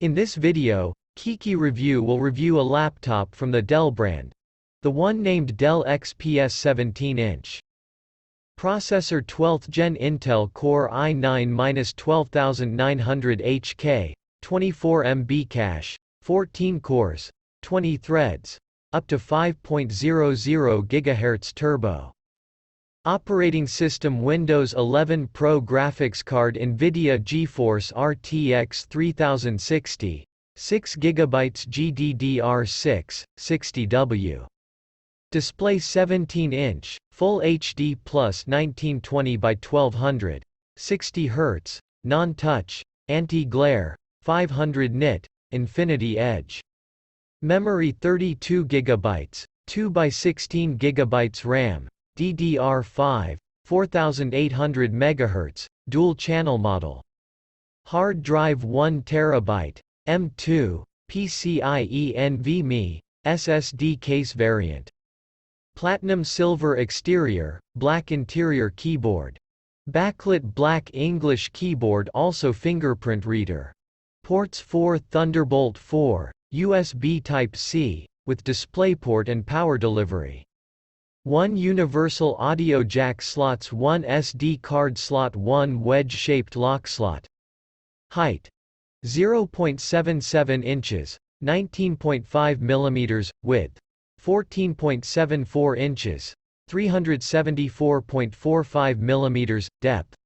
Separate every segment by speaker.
Speaker 1: In this video, Kiki Review will review a laptop from the Dell brand. The one named Dell XPS 17-inch. Processor 12th Gen Intel Core i9-12900HK, 24 MB cache, 14 cores, 20 threads, up to 5.00 GHz turbo. Operating system Windows 11 Pro graphics card NVIDIA GeForce RTX 3060, 6GB GDDR6, 60W. Display 17-inch, Full HD plus 1920 by 1200, 60 Hz, non-touch, anti-glare, 500 nit, Infinity Edge. Memory 32GB, 2x16GB RAM, DDR5, 4800 MHz, dual-channel model. Hard drive 1TB, M2, PCIe NVMe, SSD case variant. Platinum silver exterior, black interior keyboard. Backlit black English keyboard, also fingerprint reader. Ports 4 Thunderbolt 4, USB Type-C, with DisplayPort and power delivery. 1 universal audio jack slots, 1 SD card slot, 1 wedge-shaped lock slot. Height 0.77 inches, 19.5 mm, width 14.74 inches, 374.45 mm, depth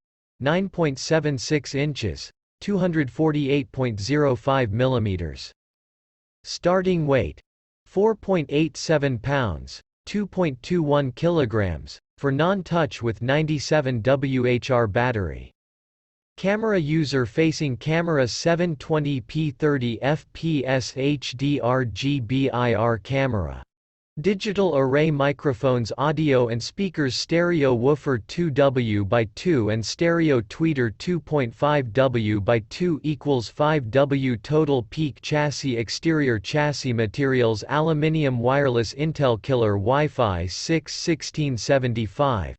Speaker 1: 9.76 inches, 248.05 mm. Starting weight 4.87 pounds, 2.21 kilograms, for non-touch with 97 Wh battery. Camera user-facing camera 720p 30fps HD RGB-IR camera. Digital array microphones, audio and speakers, stereo woofer 2W/2 and stereo tweeter 2.5W/2 equals 5W. Total peak chassis. Exterior chassis materials aluminium. Wireless Intel Killer Wi-Fi 6 1675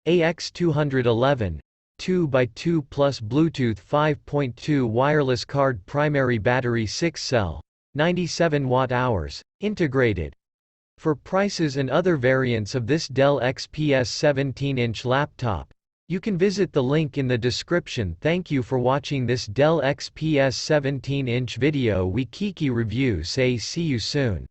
Speaker 1: AX211 2x2 plus Bluetooth 5.2 wireless card. Primary battery 6 cell 97 Wh integrated. For prices and other variants of this Dell XPS 17-inch laptop, you can visit the link in the description. Thank you for watching this Dell XPS 17-inch video. We Kiki Review say see you soon.